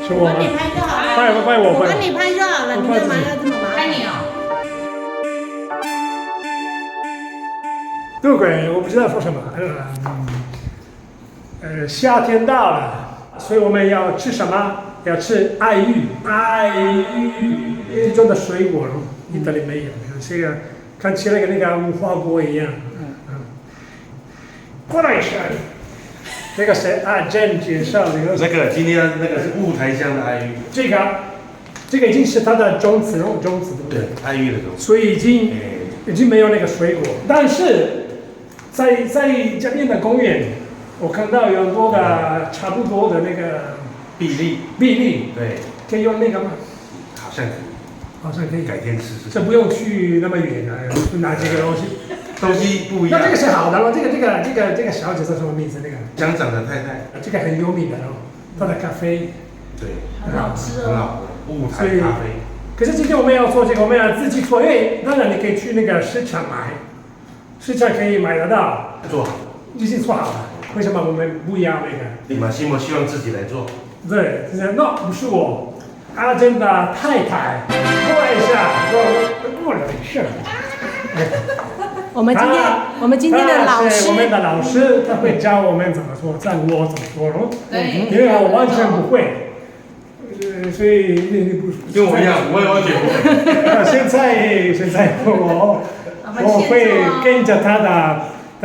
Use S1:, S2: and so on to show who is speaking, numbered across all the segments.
S1: 是我
S2: 帮你拍就好了。
S1: 拜我，
S2: 我帮你拍就好了，你干嘛要这么麻烦？
S3: 拍你哦。
S1: 对不对？我不知道说什么。夏天到了，所以我们要吃什么？要吃爱玉，一种的水果，意大利没有，这个看起来跟那个无花果一样。过来一下，这个是阿珍介绍的。
S4: 那个今天那个是雾台乡的爱玉，
S1: 这个已经是它的种子，
S4: 对，爱玉的种子，
S1: 所以已经没有那个水果，但是在这边的公园，我看到有很多的差不多的那个
S4: 碧
S1: 丽，
S4: 对，
S1: 可以用那个吗？
S4: 好像可以，
S1: 好像可以，
S4: 改天试试。
S1: 这不用去那么远啊，拿这个东西。
S4: 东西不一样。
S1: 那这个是好的咯，这个小姐叫什么名字？那个
S4: 乡长的太太，
S1: 这个很有名的咯，她的咖啡。
S4: 对，
S2: 很好吃
S4: 很
S2: 哦。
S4: 好，雾台咖啡。
S1: 可是今天我们要做这个，我们要自己做，因为当然你可以去那个市场买，市场可以买得到，
S4: 做好，
S1: 已经做好了。为什么我们不要那个？
S4: 你马西莫希望自己来做。
S1: 对，那不是我，阿珍的太太，过来一下，过来一下。
S2: 我们今天的老师，
S1: 我们的老师，他会教我们怎么做，教我怎么做咯。
S3: 对。
S1: 因为我完全不会，所以你不
S4: 跟我一样，我也完全不会。
S1: 现在我会跟着他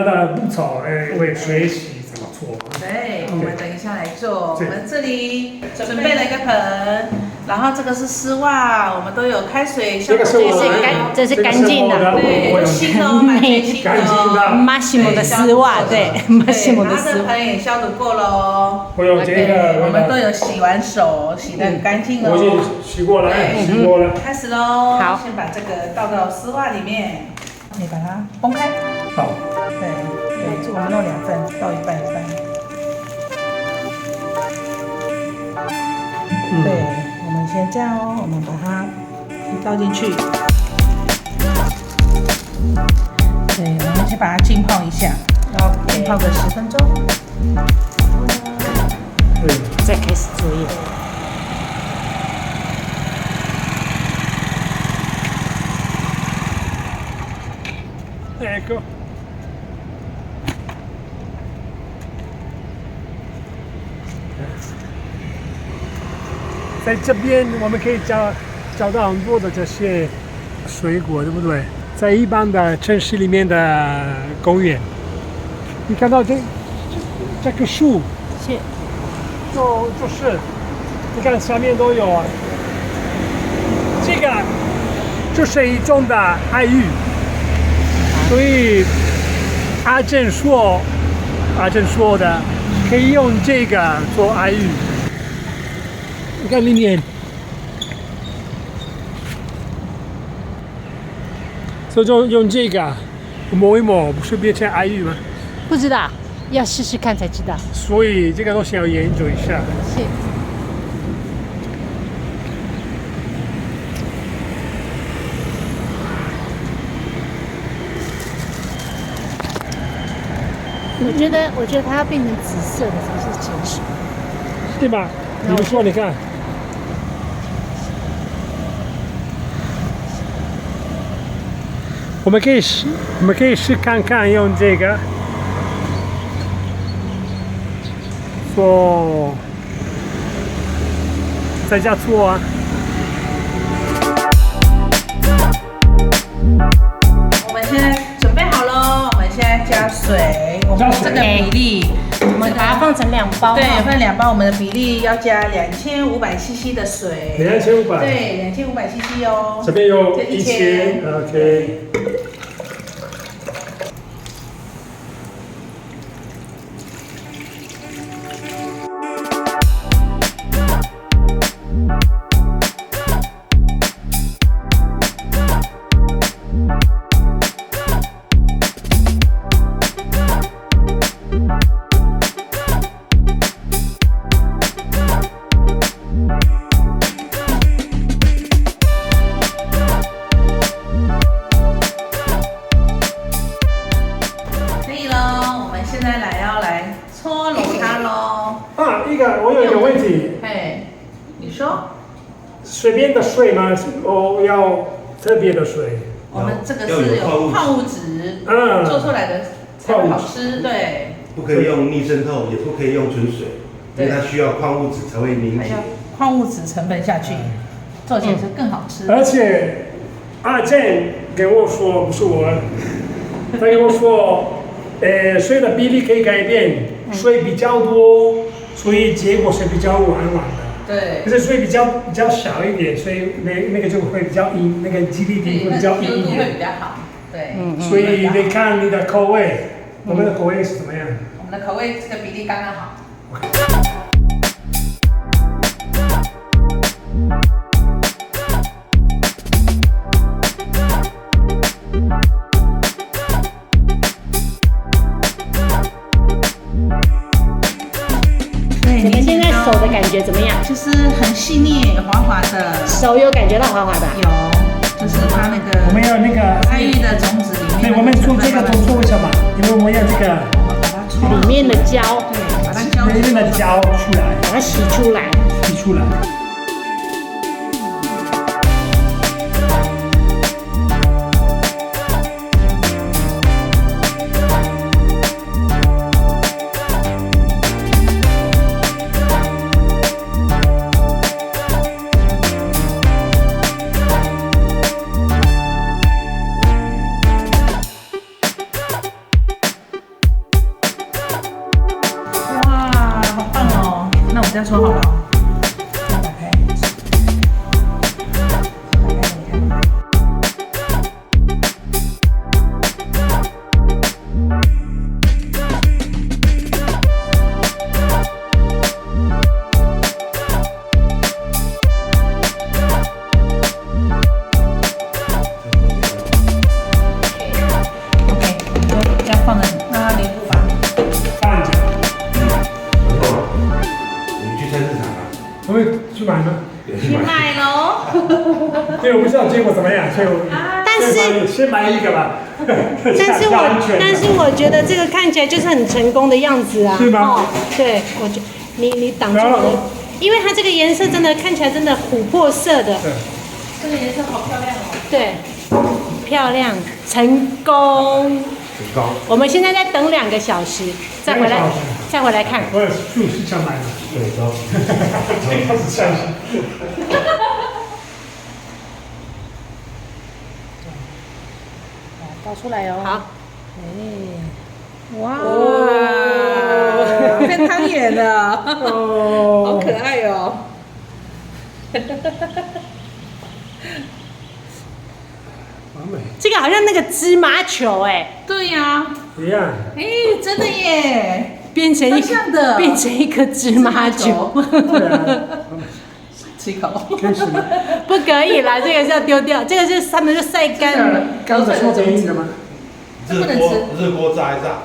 S1: 的步骤，会学习怎么做。
S3: 对，我们等一下来做。我们这里准备了一个盆，然后这个是丝袜，我们都有开水消毒。
S2: 这是干净的，
S3: 对，新哦，买最新的哦。
S2: 马西莫的丝袜，对，马西莫的丝袜。
S3: 它的盆也消毒过了哦。
S1: 我有这个，
S3: 我们都有洗完手，洗得很干净哦。
S1: 我已经洗过了，洗过了。
S3: 开始喽。
S2: 好，
S3: 先把这个倒到丝袜里面，你把它崩开。
S1: 好。
S3: 对，我们弄2份，倒一半。对，我们先这样哦，我们把它倒进去。对，我们先把它浸泡一下，然后浸泡个10分钟。
S2: 再开始作业。
S1: Ecco. 在这边我们可以找到很多的这些水果，对不对？在一般的城市里面的公园，你看到这个树，就是你看下面都有啊。这个就是一种的爱玉，所以阿珍说的可以用这个做爱玉。你看里面，所以就用这个抹一抹，不是变成爱玉吗？
S2: 不知道，要试试看才知道。
S1: 所以这个东西要研究一下。
S2: 是。我觉得它要变成紫色的才是成熟，
S1: 对吧？你们说，你看，我们可以试看看用这个做，在家做啊。
S3: 我们现在准备好了，我们现在加水，我们这个比例，
S2: 我们把它放成2包。
S3: 对，分2包，我们的比例要加2500 CC 的水。
S1: 2500。
S3: 对，2500 CC 哦。
S1: 这边有1000 ，OK。我有一个问题，
S3: 你说，
S1: 随便的水吗？哦，要特别的水。
S3: 我们这个是有矿物质做出来的才会好吃，对。
S4: 不可以用逆渗透，也不可以用纯水，因为它需要矿物质才会凝结。
S3: 矿物质成分下去，做起来是更好吃。
S1: 而且阿健跟我说，不是我，他跟我说，水的比例可以改变，水比较多，所以结果是比较软软的。
S3: 对。
S1: 可是水比较小一点，所以那个就会比较硬，那个基底会比较硬一点，
S3: 会比较好。对。
S1: 所以得看你的口味，我们的口味是怎么样？
S3: 我们的口味这个比例刚刚好。
S2: 你们现在手的感觉怎么样？
S3: 就是很细腻、滑滑的。
S2: 手有感觉到滑滑的？
S3: 有，就是它那个。
S1: 我们要那个
S3: 爱玉的种子里面。
S1: 对，我们做这个动作为什么？因为我们要这个
S2: 里面的胶，
S3: 对，把它浇
S1: 里面的胶出来，
S2: 把它洗出来。
S1: 洗出来。
S3: 这样说好了，打开，OK， 这样放着，让它凝固吧。
S1: 放着。我们去买吗？
S3: 去买喽。
S1: 对，我不知道结果怎么样，所以我先买一个吧。
S2: 但是我觉得这个看起来就是很成功的样子啊。
S1: 是吗？
S2: 哦，对，我觉你挡住了，因为它这个颜色真的看起来真的琥珀色的。
S1: 对。
S3: 这个颜色好漂亮哦。
S2: 对，漂亮，成功。
S1: 很高。
S2: 我们现在在等2个小时，再回来看。
S1: 我也是想买的。对，高。这个是相信。
S2: 倒出来哦。好。
S3: 哇，变汤圆了，好可爱哦。
S2: 这个好像那个芝麻球哎。
S3: 对呀。
S1: 一样。
S3: 哎，真的耶。
S2: 变成一颗芝麻球。
S3: 吃一口。
S2: 不可以啦，这个是要丢掉，这个是他们就晒干。
S1: 刚才说便宜的吗？
S4: 热锅炸一炸。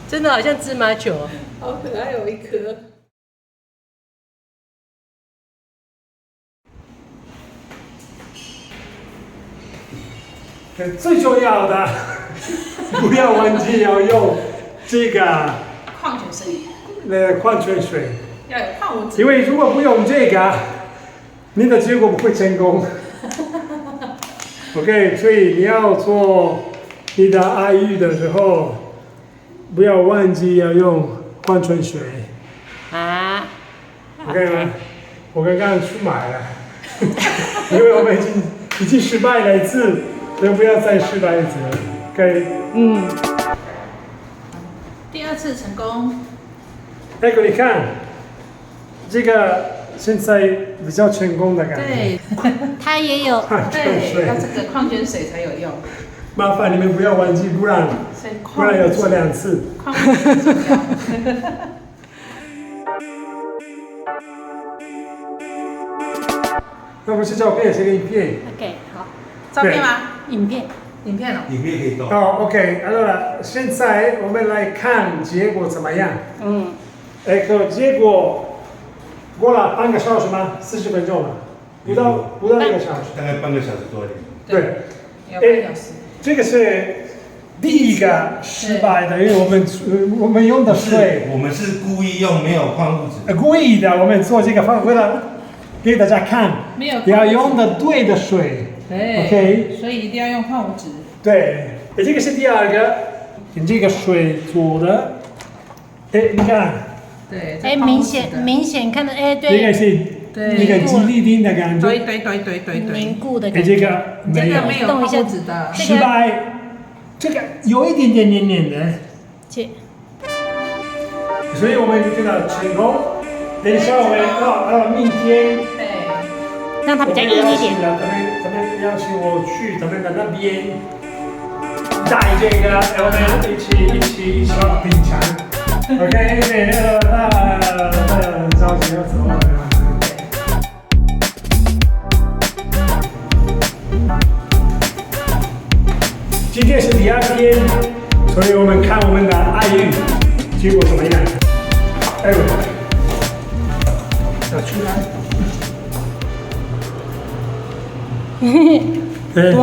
S2: 真的好像芝麻球。
S3: 好可爱，有一颗。
S1: 最重要的，不要忘记要用这个
S3: 矿泉水。
S1: 矿泉水。
S3: 要有矿物质。
S1: 因为如果不用这个，你的结果不会成功。OK， 所以你要做你的爱玉的时候，不要忘记要用矿泉水。
S2: 啊。
S1: OK 吗？我刚刚去买了，因为我们已经失败了一次。不要再失败一次了，可以。
S3: 第2次成功。
S1: 那个你看，这个现在比较成功的感觉。
S3: 对，
S2: 它也有。
S3: 对，它这个矿泉水才有用。
S1: 麻烦你们不要忘记，不然要做2次。
S3: 矿物质重要。
S1: 那不是照片，是个影片。
S2: OK， 好。
S3: 照片吗？
S2: 影片
S3: 哦。影片
S4: 可以动。
S1: OK， 现在我们来看结果怎么样？结果过了半个小时吗？40分钟了，不到1个小时。
S4: 大概半个小时多一点。
S3: 对。有半小时。
S1: 这个是第一个失败的，因为我们用的水，
S4: 我们是故意用没有矿物质。
S1: 故意的，我们做这个方为了给大家看，
S3: 没有
S1: 要用的对的水。
S3: 对
S1: OK，
S3: 所以一定要用矿物质。
S1: 对，这个是第二个，跟这个水做的。你看，
S3: 对，
S2: 哎，明显看到，哎，
S1: 这个
S2: 对，
S1: 是一个吉利丁的感觉。
S3: 对，
S2: 凝固的感觉。
S1: 这个没有
S3: 没有矿物质的。
S1: 失败，这个有一点点黏黏的。所以我们觉得成功。等一下我们明天。
S3: 对。
S2: 让它比较硬一点。
S1: 咱们邀请我去他们的那边带这个，我们一起品尝。OK， 着急要走了。今天是第二天，所以我们看我们的爱玉结果怎么样？哎呦，要出来。对，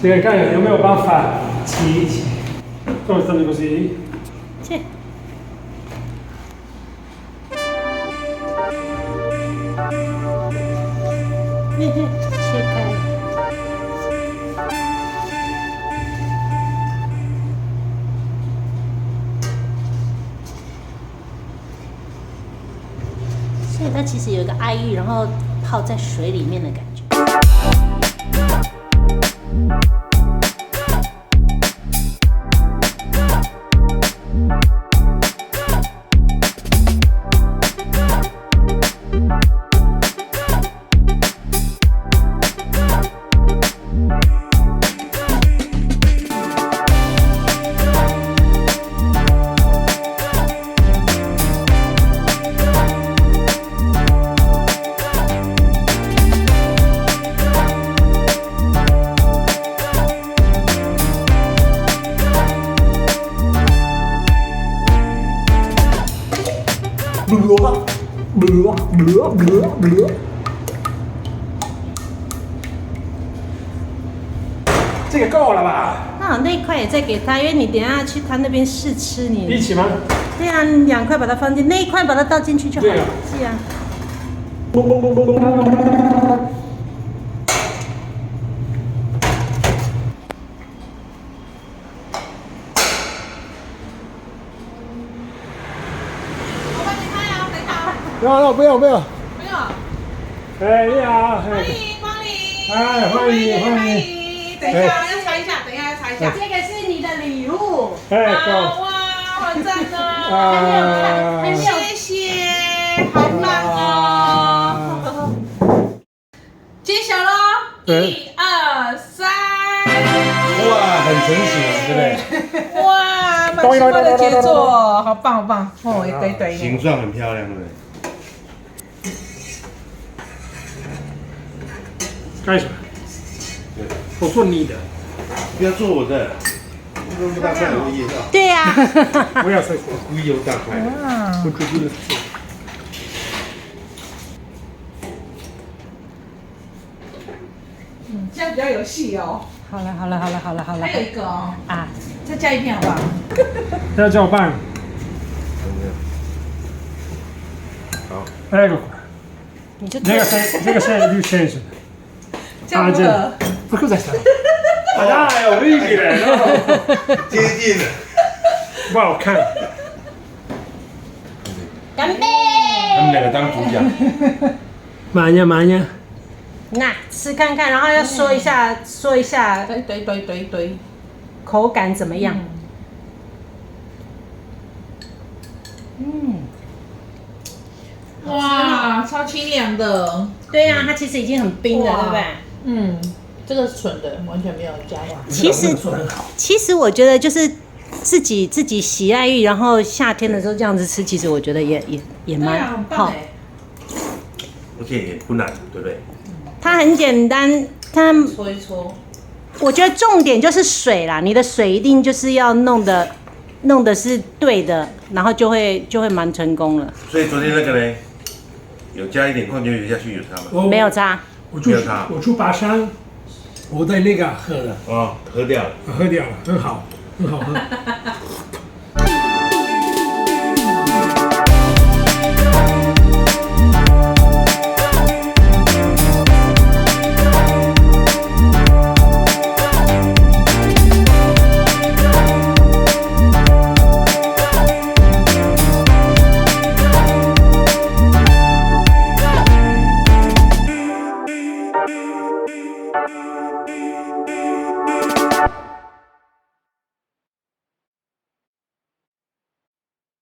S1: 这个看有没有办法挤一挤。Come stanno così?
S2: Sì. Cercare. 所以它其实有一个爱玉，然后泡在水里面的感觉。
S1: 这个够了吧？
S2: 那一块也再给他，因为你等一下去他那边试吃你。
S1: 一起吗？
S2: 对啊，你2块把它放进，那一块把它倒进去就好了。是啊。
S1: 不要。
S3: 没有。
S1: 哎，你好，
S3: 欢迎光临。
S1: 哎，欢迎。
S3: 等一下要拆一下，
S2: 这个是你的礼物。
S1: 哎，
S3: 哇，好赞哦！谢谢，好棒哦！揭晓喽！1、2、3。
S4: 哇，很成型，对不对？
S3: 哇，蛮奇怪的杰作，好棒！哦，一堆
S4: 形状很漂亮，对不对？
S1: 干什么？我做你的，
S4: 不要做我的，那么大块我也要。
S2: 对呀。
S1: 不要再
S4: 故意有大块的。
S1: 我只是
S3: 这样比较有戏哦。
S2: 好了。
S3: 还有一个哦。
S2: 啊，
S3: 再加一片好不好？
S1: 要叫我办。
S4: 好。
S1: Ecco qua.
S2: 你就
S1: 这个sei Vincenzo.
S3: 这样子。
S1: Ma cos'è stato? Ma dai, è orribile, no?
S4: 接近了。
S1: 不好看。
S2: 干杯！
S4: 他们2个当主角。
S1: 慢呀。
S2: 那吃看看，然后要说一下，
S3: 对，
S2: 口感怎么样？
S3: 哇，超清凉的。
S2: 对呀，它其实已经很冰了，对不对？
S3: 这个是纯的，完全没有加氧。
S2: 其实我觉得就是自己洗爱玉，然后夏天的时候这样子吃，其实我觉得也蛮好。
S4: 而且也不难，对不对？
S2: 它很简单，它
S3: 搓一搓。
S2: 我觉得重点就是水啦，你的水一定就是要弄的是对的，然后就会蛮成功了。
S4: 所以昨天那个呢，有加一点矿泉水下去有差吗？
S2: 没有差。
S1: 我住巴山，我在那个喝了，
S4: 哦，喝掉了。
S1: 喝掉了，很好，很好喝。